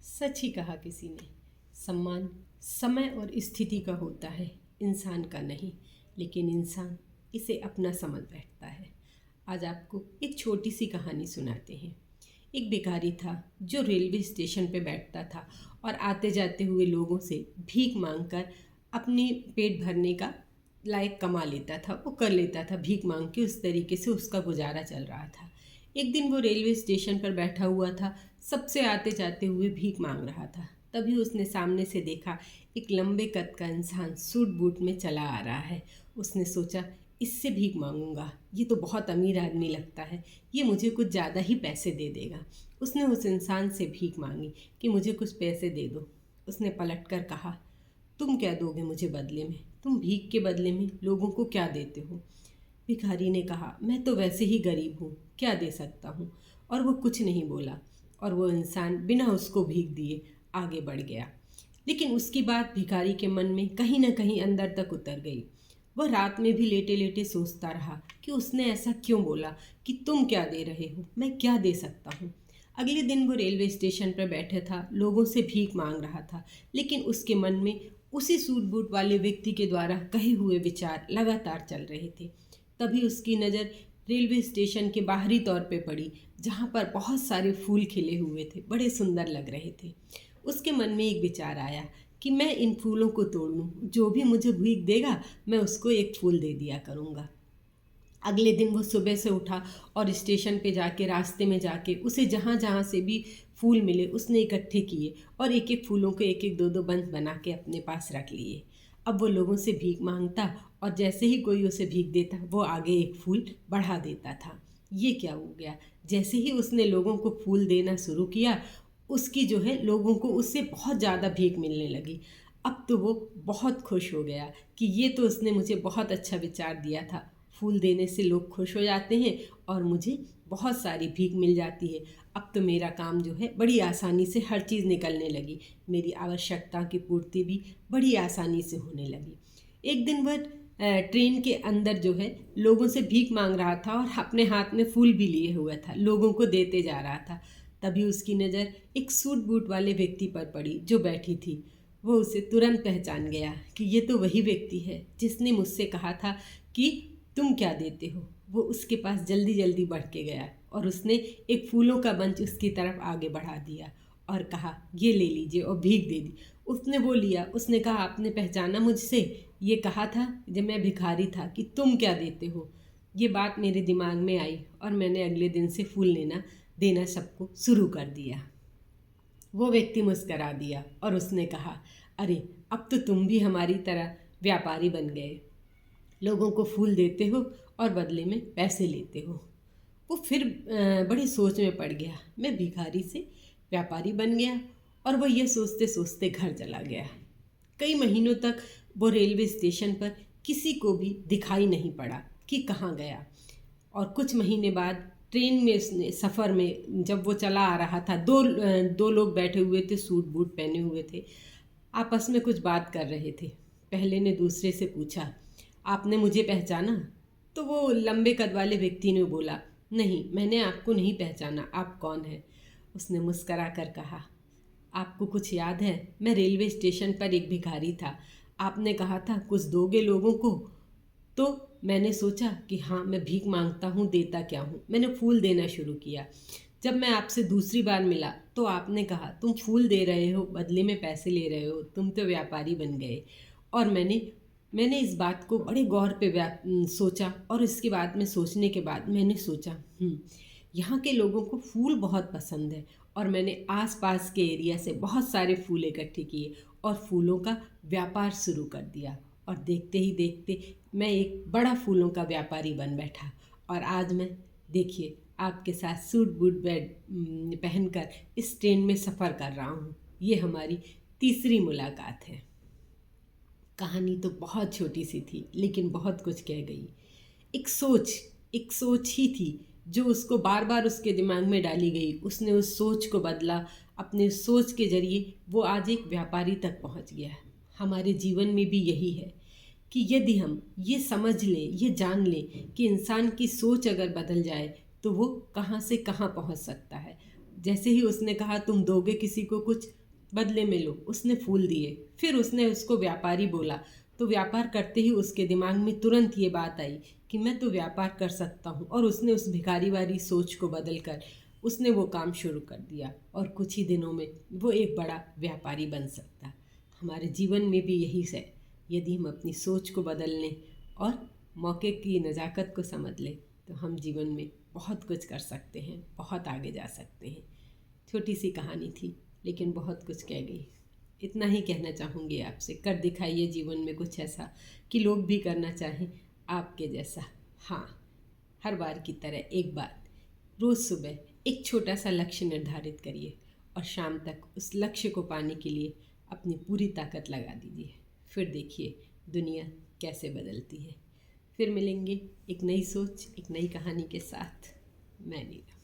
सच ही कहा किसी ने। सम्मान समय और स्थिति का होता है, इंसान का नहीं। लेकिन इंसान इसे अपना समझ बैठता है। आज आपको एक छोटी सी कहानी सुनाते हैं। एक भिखारी था जो रेलवे स्टेशन पे बैठता था और आते जाते हुए लोगों से भीख मांगकर अपनी पेट भरने का लायक कमा लेता था। वो कर लेता था भीख मांग के, उस तरीके से उसका गुजारा चल रहा था। एक दिन वो रेलवे स्टेशन पर बैठा हुआ था, सबसे आते जाते हुए भीख मांग रहा था। तभी उसने सामने से देखा एक लंबे कद का इंसान सूट बूट में चला आ रहा है। उसने सोचा, इससे भीख मांगूंगा, ये तो बहुत अमीर आदमी लगता है, ये मुझे कुछ ज़्यादा ही पैसे दे देगा। उसने उस इंसान से भीख मांगी कि मुझे कुछ पैसे दे दो। उसने पलट कर कहा, तुम क्या दोगे मुझे बदले में? तुम भीख के बदले में लोगों को क्या देते हो? भिखारी ने कहा, मैं तो वैसे ही गरीब हूँ, क्या दे सकता हूँ। और वो कुछ नहीं बोला और वो इंसान बिना उसको भीख दिए आगे बढ़ गया। लेकिन उसकी बात भिखारी के मन में कहीं ना कहीं अंदर तक उतर गई। वह रात में भी लेटे लेटे सोचता रहा कि उसने ऐसा क्यों बोला कि तुम क्या दे रहे हो, मैं क्या दे सकता हूँ। अगले दिन वो रेलवे स्टेशन पर बैठे था, लोगों से भीख मांग रहा था। लेकिन उसके मन में उसी सूट बूट वाले व्यक्ति के द्वारा कहे हुए विचार लगातार चल रहे थे। तभी उसकी नज़र रेलवे स्टेशन के बाहरी तौर पे पड़ी, जहाँ पर बहुत सारे फूल खिले हुए थे, बड़े सुंदर लग रहे थे। उसके मन में एक विचार आया कि मैं इन फूलों को तोड़ लूँ, जो भी मुझे भीख देगा मैं उसको एक फूल दे दिया करूँगा। अगले दिन वो सुबह से उठा और स्टेशन पे जाके, रास्ते में जाके उसे जहाँ जहाँ से भी फूल मिले उसने इकट्ठे किए और एक एक फूलों को एक एक दो दो बंच बना के अपने पास रख लिए। अब वो लोगों से भीख मांगता और जैसे ही कोई उसे भीख देता वो आगे एक फूल बढ़ा देता था। ये क्या हो गया, जैसे ही उसने लोगों को फूल देना शुरू किया, उसकी जो है लोगों को उससे बहुत ज़्यादा भीख मिलने लगी। अब तो वो बहुत खुश हो गया कि ये तो उसने मुझे बहुत अच्छा विचार दिया था। फूल देने से लोग खुश हो जाते हैं और मुझे बहुत सारी भीख मिल जाती है। अब तो मेरा काम जो है बड़ी आसानी से हर चीज़ निकलने लगी, मेरी आवश्यकता की पूर्ति भी बड़ी आसानी से होने लगी। एक दिन वह ट्रेन के अंदर जो है लोगों से भीख मांग रहा था और अपने हाथ में फूल भी लिए हुआ था, लोगों को देते जा रहा था। तभी उसकी नज़र एक सूट बूट वाले व्यक्ति पर पड़ी जो बैठी थी। वो उसे तुरंत पहचान गया कि ये तो वही व्यक्ति है जिसने मुझसे कहा था कि तुम क्या देते हो। वो उसके पास जल्दी जल्दी बढ़ के गया और उसने एक फूलों का बंच उसकी तरफ आगे बढ़ा दिया और कहा, ये ले लीजिए, और भीख दे दी। उसने वो लिया। उसने कहा, आपने पहचाना मुझसे? ये कहा था जब मैं भिखारी था कि तुम क्या देते हो। ये बात मेरे दिमाग में आई और मैंने अगले दिन से फूल लेना देना सबको शुरू कर दिया। वो व्यक्ति मुस्करा दिया और उसने कहा, अरे अब तो तुम भी हमारी तरह व्यापारी बन गए, लोगों को फूल देते हो और बदले में पैसे लेते हो। वो फिर बड़ी सोच में पड़ गया। मैं भिखारी से व्यापारी बन गया और वो ये सोचते सोचते घर चला गया। कई महीनों तक वो रेलवे स्टेशन पर किसी को भी दिखाई नहीं पड़ा कि कहाँ गया। और कुछ महीने बाद ट्रेन में उसने सफ़र में जब वो चला आ रहा था, दो लोग बैठे हुए थे, सूट बूट पहने हुए थे, आपस में कुछ बात कर रहे थे। पहले ने दूसरे से पूछा, आपने मुझे पहचाना? तो वो लंबे कद वाले व्यक्ति ने बोला, नहीं, मैंने आपको नहीं पहचाना, आप कौन हैं? उसने मुस्करा कर कहा, आपको कुछ याद है? मैं रेलवे स्टेशन पर एक भिखारी था, आपने कहा था कुछ दोगे लोगों को, तो मैंने सोचा कि हाँ, मैं भीख मांगता हूँ, देता क्या हूँ। मैंने फूल देना शुरू किया। जब मैं आपसे दूसरी बार मिला तो आपने कहा, तुम फूल दे रहे हो, बदले में पैसे ले रहे हो, तुम तो व्यापारी बन गए। और मैंने इस बात को बड़े गौर पे सोचा और इसके बाद में सोचने के बाद मैंने सोचा, यहाँ के लोगों को फूल बहुत पसंद है। और मैंने आसपास के एरिया से बहुत सारे फूल इकट्ठे किए और फूलों का व्यापार शुरू कर दिया। और देखते ही देखते मैं एक बड़ा फूलों का व्यापारी बन बैठा। और आज मैं, देखिए, आपके साथ सूट बूट पहनकर इस ट्रेन में सफ़र कर रहा हूँ। ये हमारी तीसरी मुलाकात है। कहानी तो बहुत छोटी सी थी लेकिन बहुत कुछ कह गई। एक सोच ही थी जो उसको बार बार उसके दिमाग में डाली गई। उसने उस सोच को बदला। अपने सोच के जरिए वो आज एक व्यापारी तक पहुंच गया है। हमारे जीवन में भी यही है कि यदि हम ये समझ लें, ये जान लें कि इंसान की सोच अगर बदल जाए तो वो कहाँ से कहाँ पहुंच सकता है। जैसे ही उसने कहा तुम दोगे किसी को कुछ, बदले में लो, उसने फूल दिए। फिर उसने उसको व्यापारी बोला, तो व्यापार करते ही उसके दिमाग में तुरंत ये बात आई कि मैं तो व्यापार कर सकता हूँ, और उसने उस भिखारी वाली सोच को बदल कर उसने वो काम शुरू कर दिया, और कुछ ही दिनों में वो एक बड़ा व्यापारी बन सकता। हमारे जीवन में भी यही है, यदि हम अपनी सोच को बदल लें और मौके की नज़ाकत को समझ लें तो हम जीवन में बहुत कुछ कर सकते हैं, बहुत आगे जा सकते हैं। छोटी सी कहानी थी लेकिन बहुत कुछ कह गई। इतना ही कहना चाहूँगी आपसे, कर दिखाइए जीवन में कुछ ऐसा कि लोग भी करना चाहें आपके जैसा। हाँ, हर बार की तरह एक बार रोज़ सुबह एक छोटा सा लक्ष्य निर्धारित करिए और शाम तक उस लक्ष्य को पाने के लिए अपनी पूरी ताकत लगा दीजिए। फिर देखिए दुनिया कैसे बदलती है। फिर मिलेंगे एक नई सोच, एक नई कहानी के साथ। मैं नीलम।